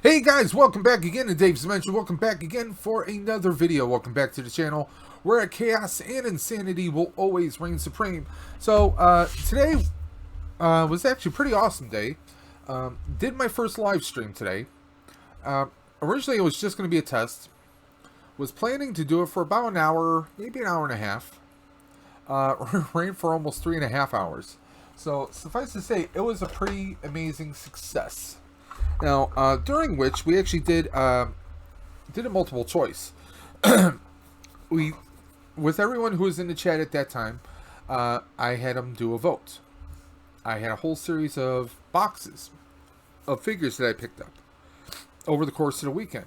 Hey guys, welcome back again to Dave's Dimension. Welcome back again for another video. Welcome back to the channel where chaos and insanity will always reign supreme. So today was actually a pretty awesome day. Did my first live stream today. Originally it was just going to be a test. Was planning to do it for about an hour, maybe an hour and a half. Ran for almost 3.5 hours. So suffice to say, it was a pretty amazing success. Now, during which we actually did a multiple choice. With everyone who was in the chat at that time, I had them do a vote. I had a whole series of boxes of figures that I picked up over the course of the weekend.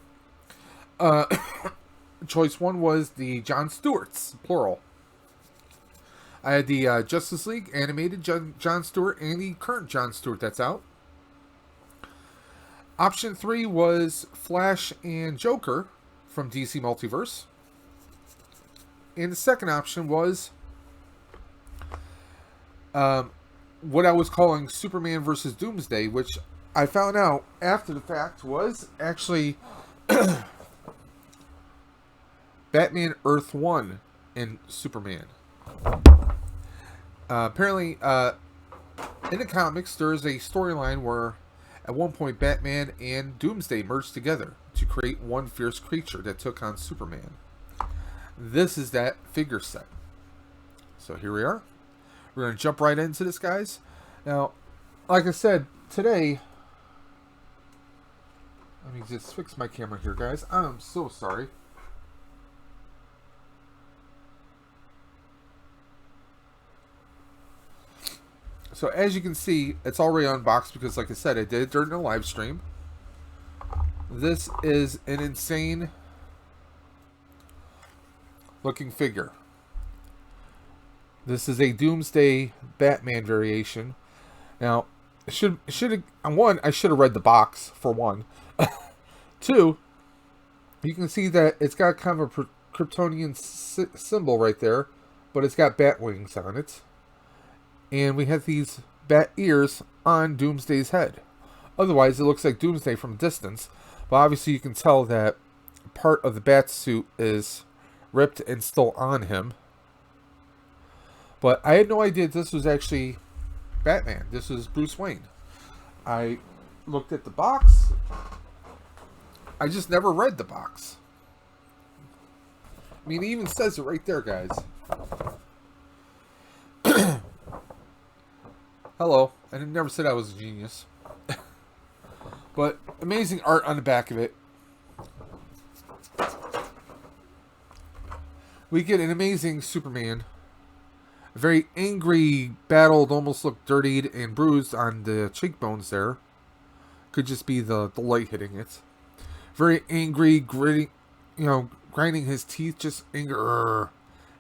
Choice one was the John Stewarts, plural. I had the Justice League animated John Stewart and the current John Stewart that's out. Option 3 was Flash and Joker from DC Multiverse. And the second option was what I was calling Superman versus Doomsday, which I found out after the fact was actually Batman Earth-1 and Superman. Apparently, in the comics, there is a storyline where at one point, Batman and Doomsday merged together to create one fierce creature that took on Superman. This is that figure set. So here we are. We're going to jump right into this, guys. Now, like I said, today... Let me just fix my camera here, guys. I'm so sorry. So as you can see, it's already unboxed because, like I said, I did it during the live stream. This is an insane looking figure. This is a Doomsday Batman variation. Now, I should have read the box for one. Two, you can see that it's got kind of a Kryptonian symbol right there, but it's got bat wings on it. And we have these bat ears on Doomsday's head. Otherwise, it looks like Doomsday from a distance. But obviously, you can tell that part of the bat suit is ripped and still on him. But I had no idea this was actually Batman. This was Bruce Wayne. I looked at the box. I just never read the box. I mean, it even says it right there, guys. Hello. I never said I was a genius. But amazing art on the back of it. We get an amazing Superman. A very angry, battled, almost looked dirtied and bruised on the cheekbones there. Could just be the light hitting it. Very angry, gritting, grinding his teeth, just anger.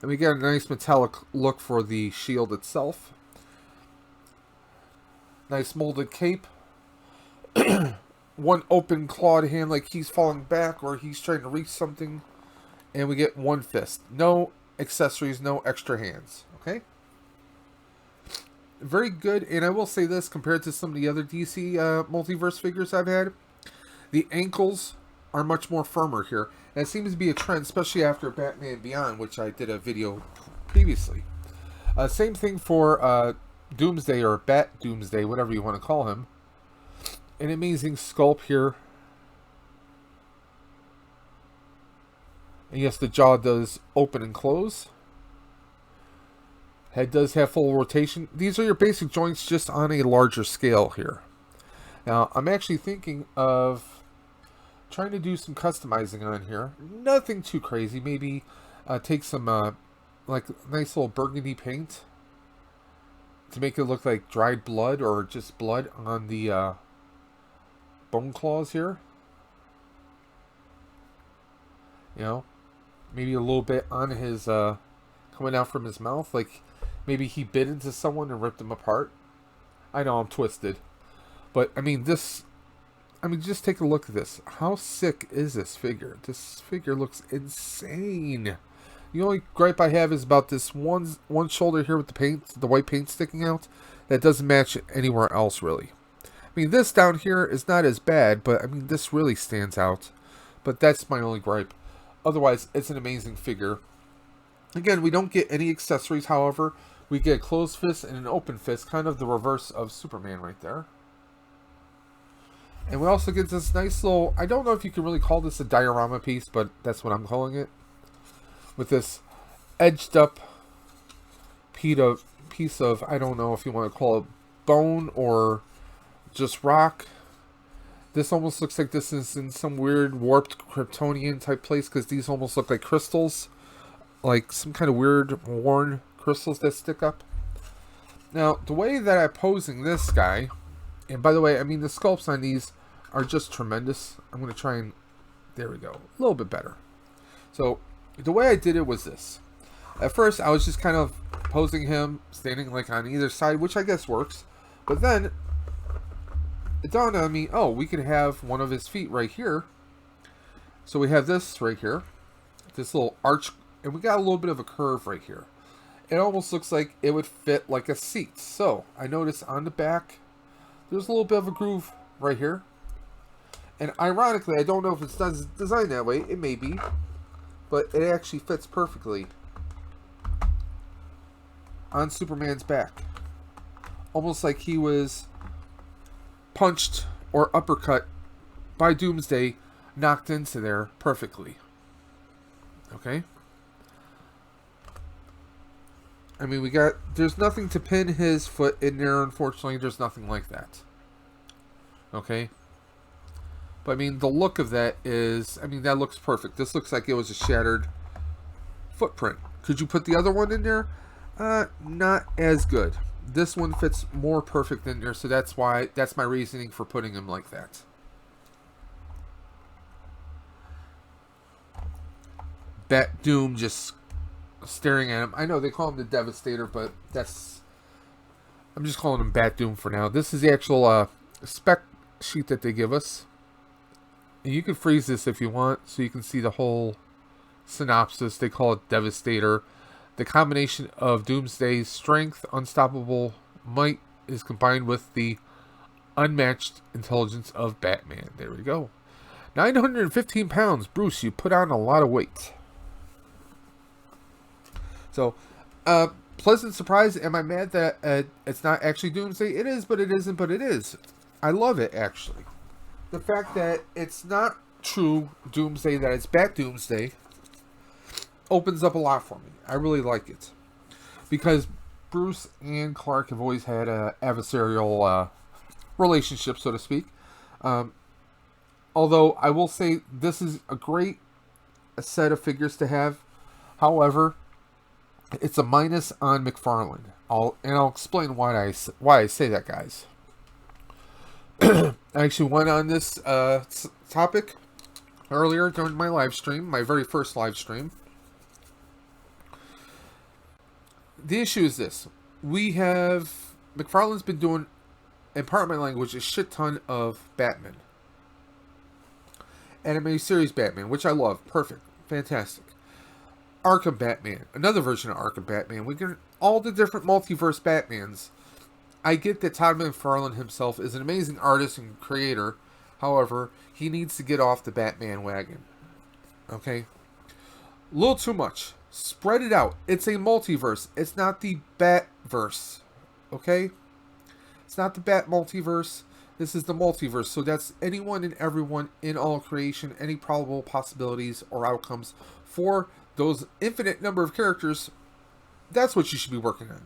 And we get a nice metallic look for the shield itself. Nice molded cape. One open clawed hand like he's falling back or he's trying to reach something. And we get one fist. No accessories, no extra hands. Okay? Very good. And I will say this, compared to some of the other DC multiverse figures I've had, the ankles are much more firmer here. And it seems to be a trend, especially after Batman Beyond, which I did a video previously. Same thing for Doomsday or Bat Doomsday, whatever you want to call him. An amazing sculpt here. And yes, the jaw does open and close. Head does have full rotation. These are your basic joints just on a larger scale here. Now, I'm actually thinking of trying to do some customizing on here. Nothing too crazy. Maybe take some like nice little burgundy paint to make it look like dried blood or just blood on the bone claws here. Maybe a little bit on his coming out from his mouth, like maybe he bit into someone and ripped them apart. I know I'm twisted, but I mean just take a look at this. How sick is this figure? This figure looks insane. The only gripe I have is about this one shoulder here with the white paint sticking out. That doesn't match anywhere else really. I mean, this down here is not as bad, but I mean, this really stands out. But that's my only gripe. Otherwise, it's an amazing figure. Again, we don't get any accessories, however. We get a closed fist and an open fist, kind of the reverse of Superman right there. And we also get this nice little, I don't know if you can really call this a diorama piece, but that's what I'm calling it. With this edged up piece of, I don't know if you want to call it bone or just rock. This almost looks like this is in some weird warped Kryptonian type place, because these almost look like crystals. Like some kind of weird worn crystals that stick up. Now, the way that I'm posing this guy, and by the way, I mean the sculpts on these are just tremendous. I'm going to try and, there we go, a little bit better. So, the way I did it was this. At first, I was just kind of posing him, standing like on either side, which I guess works. But then, it dawned on me, oh, we could have one of his feet right here. So we have this right here, this little arch, and we got a little bit of a curve right here. It almost looks like it would fit like a seat. So, I noticed on the back, there's a little bit of a groove right here. And ironically, I don't know if it's designed that way. It may be. But it actually fits perfectly on Superman's back. Almost like he was punched or uppercut by Doomsday, knocked into there perfectly. Okay? I mean, there's nothing to pin his foot in there, unfortunately. There's nothing like that. Okay? But, I mean, the look of that is, I mean, that looks perfect. This looks like it was a shattered footprint. Could you put the other one in there? Not as good. This one fits more perfect in there, so that's my reasoning for putting him like that. Bat Doom just staring at him. I know they call him the Devastator, but I'm just calling him Bat Doom for now. This is the actual spec sheet that they give us. And you can freeze this if you want, so you can see the whole synopsis. They call it Devastator. The combination of Doomsday's strength, unstoppable might, is combined with the unmatched intelligence of Batman. There we go. 915 pounds. Bruce, you put on a lot of weight. So, pleasant surprise. Am I mad that it's not actually Doomsday? It is, but it isn't, but it is. I love it, actually. The fact that it's not true Doomsday, that it's Bat Doomsday, opens up a lot for me. I really like it. Because Bruce and Clark have always had an adversarial relationship, so to speak. Although, I will say, this is a great set of figures to have. However, it's a minus on McFarlane. I'll explain why I say that, guys. I actually went on this topic earlier during my live stream, my very first live stream. The issue is this. McFarlane's been doing, in part of my language, a shit ton of Batman. Animated series Batman, which I love. Perfect. Fantastic. Arkham Batman. Another version of Arkham Batman. We get all the different multiverse Batmans. I get that Todd McFarlane himself is an amazing artist and creator. However, he needs to get off the Batman wagon. Okay? A little too much. Spread it out. It's a multiverse. It's not the Batverse. Okay? It's not the Bat multiverse. This is the multiverse. So that's anyone and everyone in all creation, any probable possibilities or outcomes for those infinite number of characters. That's what you should be working on.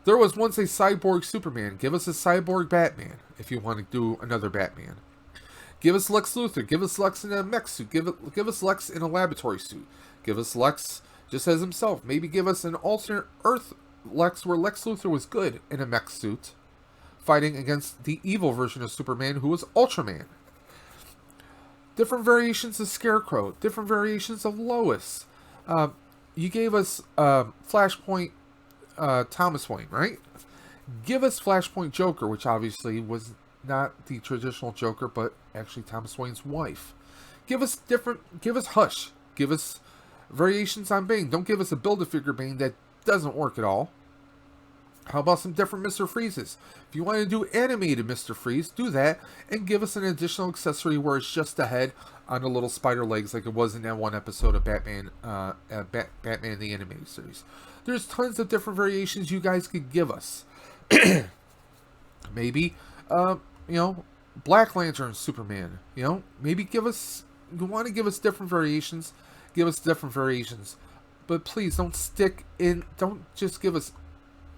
There was once a cyborg Superman. Give us a cyborg Batman if you want to do another Batman. Give us Lex Luthor. Give us Lex in a mech suit. Give us Lex in a laboratory suit. Give us Lex just as himself. Maybe give us an alternate Earth Lex where Lex Luthor was good in a mech suit, fighting against the evil version of Superman who was Ultraman. Different variations of Scarecrow. Different variations of Lois. You gave us Flashpoint Thomas Wayne, right? Give us Flashpoint Joker, which obviously was not the traditional Joker, but actually Thomas Wayne's wife. Give us Hush. Give us variations on Bane. Don't give us a Build-A-Figure Bane that doesn't work at all. How about some different Mr. Freezes? If you want to do animated Mr. Freeze, do that and give us an additional accessory where it's just a head on the little spider legs like it was in that one episode of Batman, Batman the Animated Series. There's tons of different variations you guys could give us. Maybe, you know, Black Lantern Superman. You know, maybe give us, you want to give us different variations, give us different variations. But please don't don't just give us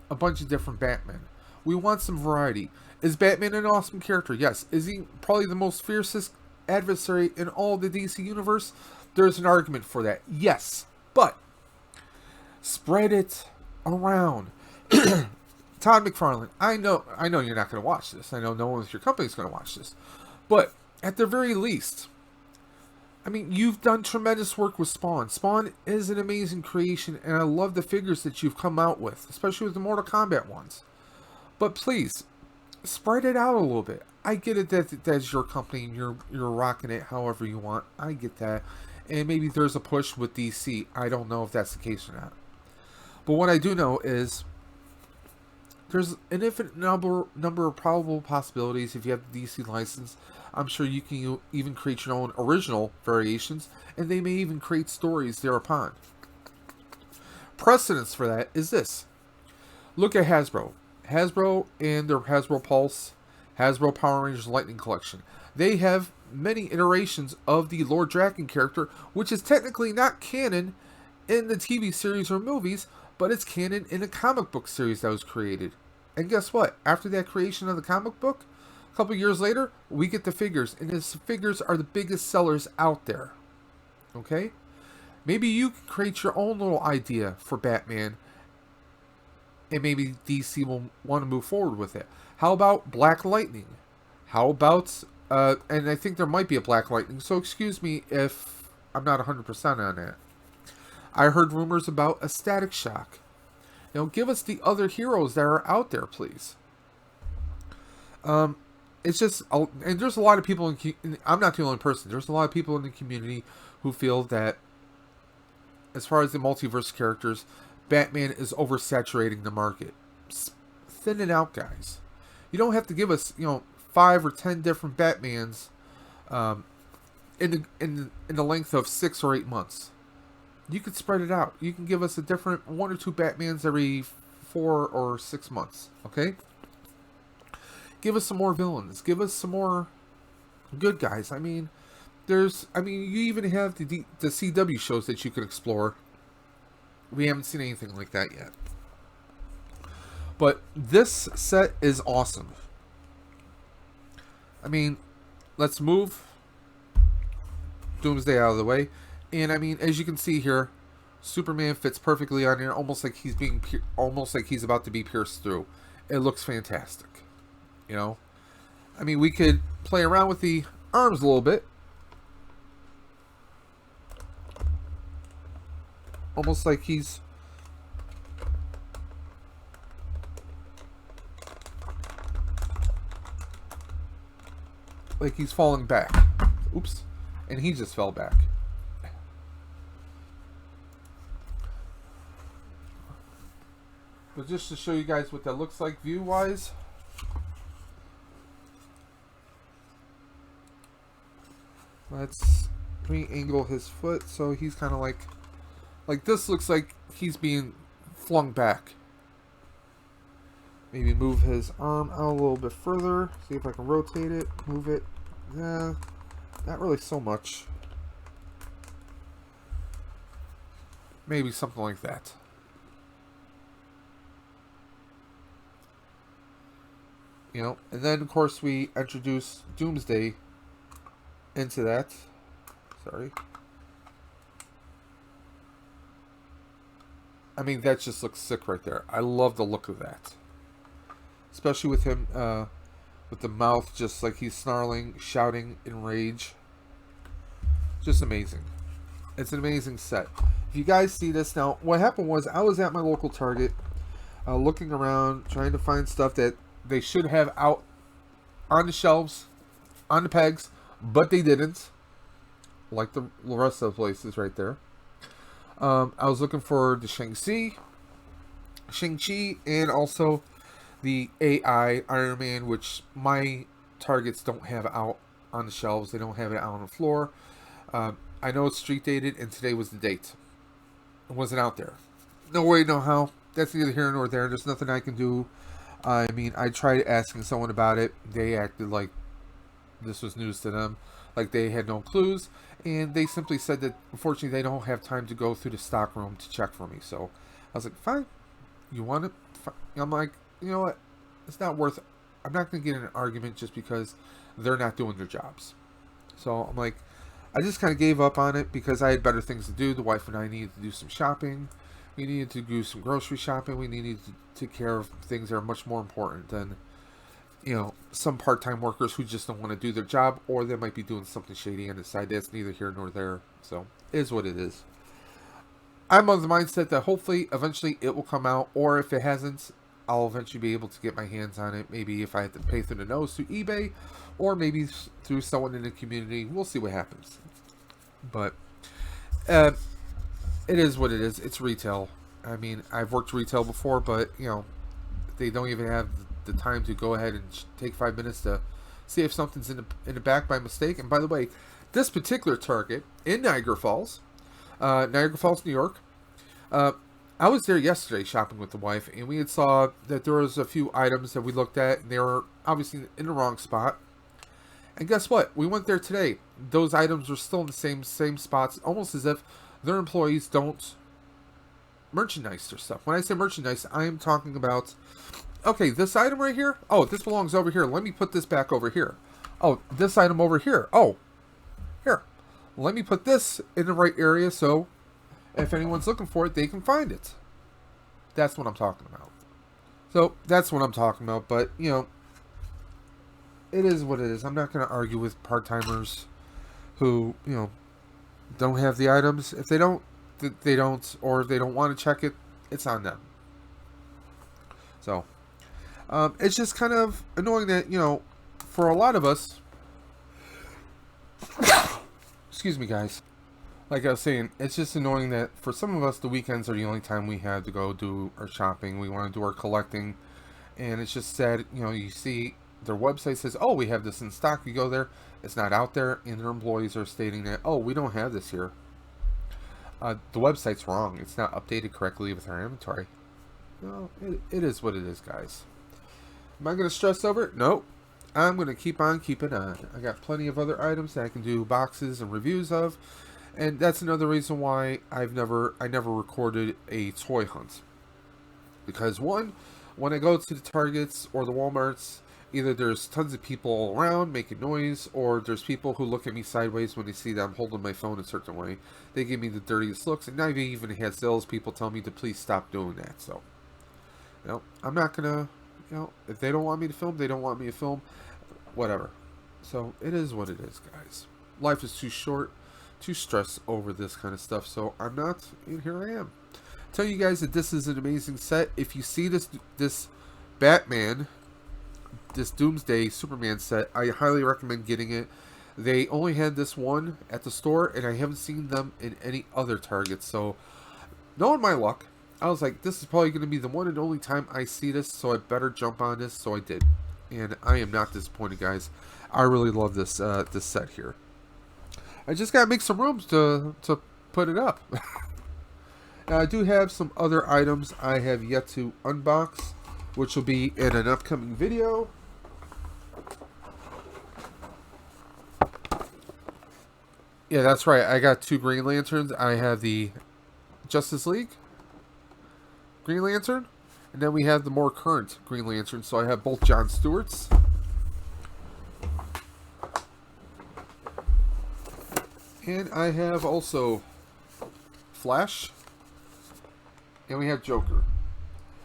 a bunch of different Batman. We want some variety. Is Batman an awesome character? Yes. Is he probably the most fiercest adversary in all the DC universe? There's an argument for that. Yes. But spread it around. Todd McFarlane, I know you're not going to watch this. I know no one with your company is going to watch this. But at the very least, I mean, you've done tremendous work with Spawn. Spawn is an amazing creation, and I love the figures that you've come out with, especially with the Mortal Kombat ones. But please, spread it out a little bit. I get it that that's your company and you're rocking it however you want. I get that. And maybe there's a push with DC. I don't know if that's the case or not. But what I do know is there's an infinite number of probable possibilities if you have the DC license. I'm sure you can even create your own original variations, and they may even create stories thereupon. Precedence for that is this. Look at Hasbro. Hasbro and their Hasbro Pulse, Hasbro Power Rangers Lightning Collection. They have many iterations of the Lord Drakkon character, which is technically not canon in the TV series or movies, but it's canon in a comic book series that was created. And guess what? After that creation of the comic book, a couple years later, we get the figures. And his figures are the biggest sellers out there. Okay? Maybe you can create your own little idea for Batman. And maybe DC will want to move forward with it. How about Black Lightning? How about... and I think there might be a Black Lightning. So excuse me if I'm not 100% on that. I heard rumors about a Static Shock. You know, give us the other heroes that are out there, please. It's just, and there's a lot of people I'm not the only person. There's a lot of people in the community who feel that, as far as the multiverse characters, Batman is oversaturating the market. Thin it out, guys. You don't have to give us, 5 or 10 different Batmans, in the length of 6 or 8 months. You could spread it out. You can give us a different 1 or 2 Batmans every 4 or 6 months. Okay? Give us some more villains. Give us some more good guys. I mean, you even have the CW shows that you can explore. We haven't seen anything like that yet. But this set is awesome. I mean, let's move Doomsday out of the way. And I mean, as you can see here, Superman fits perfectly on here, almost like he's about to be pierced through. It looks fantastic. I mean, we could play around with the arms a little bit. Almost like he's falling back. Oops. And he just fell back. But just to show you guys what that looks like view-wise. Let's re-angle his foot so he's kind of like this looks like he's being flung back. Maybe move his arm out a little bit further. See if I can rotate it, move it. Yeah, not really so much. Maybe something like that. And then of course we introduce Doomsday into that. Sorry. I mean, that just looks sick right there. I love the look of that. Especially with him, with the mouth just like he's snarling, shouting in rage. Just amazing. It's an amazing set. If you guys see this now, what happened was I was at my local Target, looking around, trying to find stuff that they should have out on the shelves, on the pegs, but they didn't. Like the rest of the places right there. I was looking for the Shang-Chi. Shang-Chi, and also the AI Iron Man, which my targets don't have out on the shelves. They don't have it out on the floor. I know it's street dated, and today was the date. It wasn't out there. No way, no how. That's neither here nor there. There's nothing I can do. I mean, I tried asking someone about it. They acted like this was news to them, like they had no clues, and they simply said that unfortunately they don't have time to go through the stock room to check for me. So I was like, fine, you want it? Fine. I'm like, you know what? It's not worth. I'm not going to get in an argument just because they're not doing their jobs. So I'm like, I just kind of gave up on it because I had better things to do. The wife and I needed to do some shopping. We needed to do some grocery shopping. We needed to take care of things that are much more important than, you know, some part-time workers who just don't want to do their job, or they might be doing something shady on the side. That's neither here nor there. So it is what it is. I'm of the mindset that hopefully eventually it will come out, or if it hasn't, I'll eventually be able to get my hands on it. Maybe if I have to pay through the nose through eBay, or maybe through someone in the community. We'll see what happens. But it is what it is. It's retail. I mean, I've worked retail before, but you know, they don't even have the time to go ahead and take 5 minutes to see if something's in the back by mistake. And by the way, this particular Target in Niagara Falls, New York. I was there yesterday shopping with the wife, and we had saw that there was a few items that we looked at, and they were obviously in the wrong spot. And guess what? We went there today. Those items were still in the same spots, almost as if their employees don't merchandise their stuff. When I say merchandise, I am talking about, okay, this item right here, oh, this belongs over here. Let me put this back over here. Oh, this item over here. Oh, here. Let me put this in the right area so if anyone's looking for it, they can find it. That's what I'm talking about. So, that's what I'm talking about. But, you know, it is what it is. I'm not going to argue with part-timers who, you know, don't have the items. If they don't, or they don't want to check it, it's on them. So, it's just kind of annoying that, you know, for a lot of us, excuse me, guys. Like I was saying, it's just annoying that for some of us, the weekends are the only time we have to go do our shopping. We want to do our collecting. And it's just sad, you know, you see their website says, oh, we have this in stock. You go there, it's not out there. And their employees are stating that, oh, we don't have this here. The website's wrong. It's not updated correctly with our inventory. No, it is what it is, guys. Am I going to stress over it? Nope. I'm going to keep on keeping on. I got plenty of other items that I can do boxes and reviews of. And that's another reason why I never recorded a toy hunt. Because one, when I go to the Targets or the Walmarts, either there's tons of people all around making noise, or there's people who look at me sideways when they see that I'm holding my phone a certain way. They give me the dirtiest looks, and I've even had salespeople tell me to please stop doing that. So, you know, I'm not gonna, you know, if they don't want me to film, they don't want me to film, whatever. So, it is what it is, guys. Life is too short to stress over this kind of stuff, so I'm not, and here I am. Tell you guys that this is an amazing set. If you see this Batman, this Doomsday Superman set, I highly recommend getting it. They only had this one at the store, and I haven't seen them in any other Targets, so knowing my luck, I was like, this is probably going to be the one and only time I see this, so I better jump on this, so I did. And I am not disappointed, guys. I really love this this set here. I just gotta make some rooms to put it up. Now, I do have some other items I have yet to unbox, which will be in an upcoming video. Yeah, that's right. I got 2 Green Lanterns. I have the Justice League Green Lantern, and then we have the more current Green Lantern. So I have both John Stewart's. And I have also Flash. And we have Joker.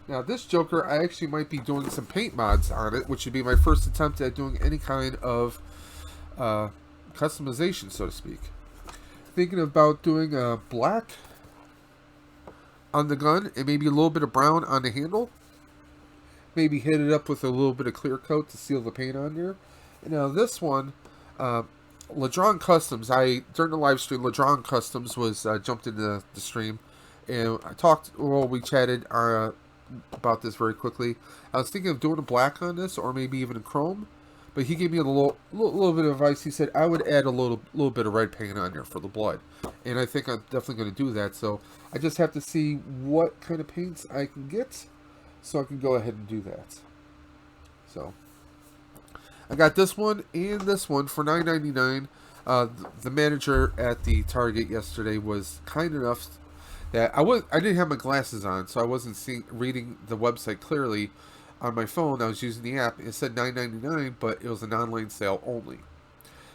Now this Joker, I actually might be doing some paint mods on it, which would be my first attempt at doing any kind of customization, so to speak. Thinking about doing black on the gun and maybe a little bit of brown on the handle. Maybe hit it up with a little bit of clear coat to seal the paint on there. And now this one, Ledron Customs, during the live stream, Ledron Customs was jumped into the stream, and I talked, well, we chatted about this very quickly. I was thinking of doing a black on this, or maybe even a chrome. But he gave me a little bit of advice. He said I would add a little bit of red paint on there for the blood, and I think I'm definitely going to do that. So I just have to see what kind of paints I can get, so I can go ahead and do that. So I got this one and this one for $9.99. The manager at the Target yesterday was kind enough that I didn't have my glasses on, so I wasn't reading the website clearly. On my phone, I was using the app. It said $9.99, but it was an online sale only.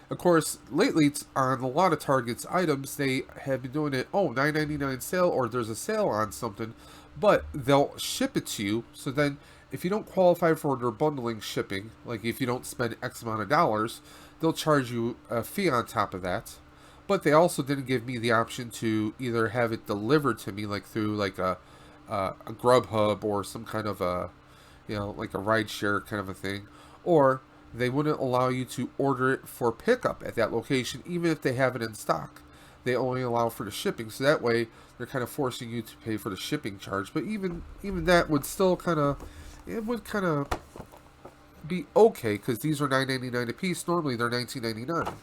Of course, lately on a lot of Target's items, they have been doing it, $9.99 sale, or there's a sale on something, but they'll ship it to you. So then, if you don't qualify for their bundling shipping, like if you don't spend X amount of dollars, they'll charge you a fee on top of that. But they also didn't give me the option to either have it delivered to me, like through like a Grubhub or some kind of a, like a rideshare kind of a thing, or they wouldn't allow you to order it for pickup at that location, even if they have it in stock. They only allow for the shipping, so that way they're kind of forcing you to pay for the shipping charge. But even that would still kind of be okay, because these are $9.99 a piece. Normally they're $19.99.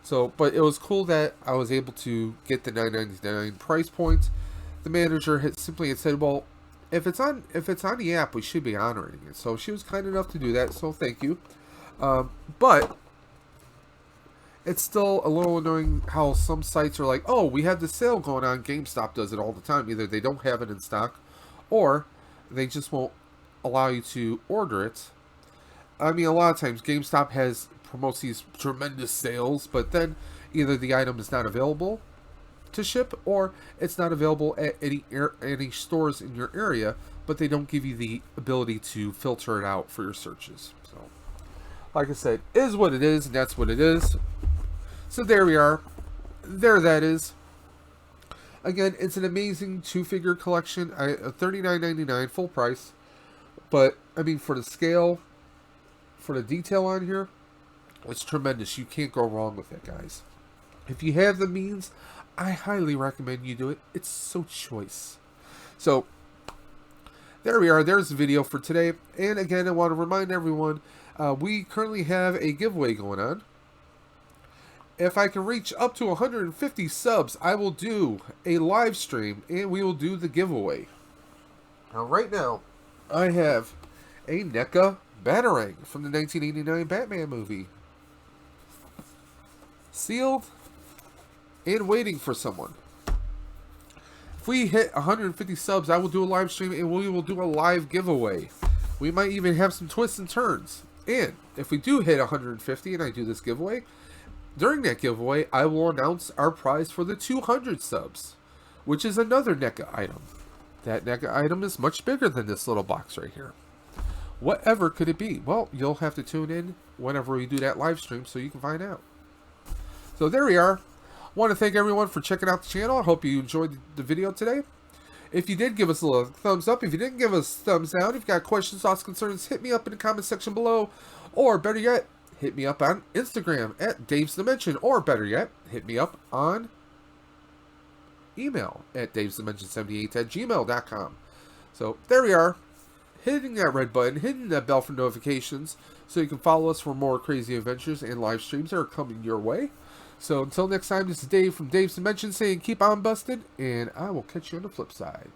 So, but it was cool that I was able to get the $9.99 price point. The manager had said, well, if it's on the app, we should be honoring it. So she was kind enough to do that, so thank you. But it's still a little annoying how some sites are like, we have the sale going on. GameStop does it all the time. Either they don't have it in stock, or they just won't allow you to order it. I mean, a lot of times GameStop promotes these tremendous sales, but then either the item is not available to ship, or it's not available at any stores in your area, but they don't give you the ability to filter it out for your searches. So, like I said, is what it is, and that's what it is. So there we are. There that is. Again, it's an amazing two-figure collection. $39.99 full price, but I mean, for the scale, for the detail on here, it's tremendous. You can't go wrong with it, guys. If you have the means, I highly recommend you do it. It's so choice. So, there we are. There's the video for today. And again, I want to remind everyone, we currently have a giveaway going on. If I can reach up to 150 subs, I will do a live stream, and we will do the giveaway. Now, right now, I have a NECA Batarang from the 1989 Batman movie. Sealed and waiting for someone. If we hit 150 subs, I will do a live stream, and we will do a live giveaway. We might even have some twists and turns. And if we do hit 150 and I do this giveaway, during that giveaway, I will announce our prize for the 200 subs, which is another NECA item. That NECA item is much bigger than this little box right here. Whatever could it be? Well, you'll have to tune in whenever we do that live stream so you can find out. So there we are. Want to thank everyone for checking out the channel. I hope you enjoyed the video today. If you did, give us a little thumbs up. If you didn't, give us a thumbs down. If you've got questions, thoughts, concerns, hit me up in the comment section below. Or better yet, hit me up on Instagram at Dave's Dimension. Or better yet, hit me up on email at davesdimension78@gmail.com. So there we are. Hitting that red button, hitting that bell for notifications so you can follow us for more crazy adventures and live streams that are coming your way. So until next time, this is Dave from Dave's Dimension saying keep on busted, and I will catch you on the flip side.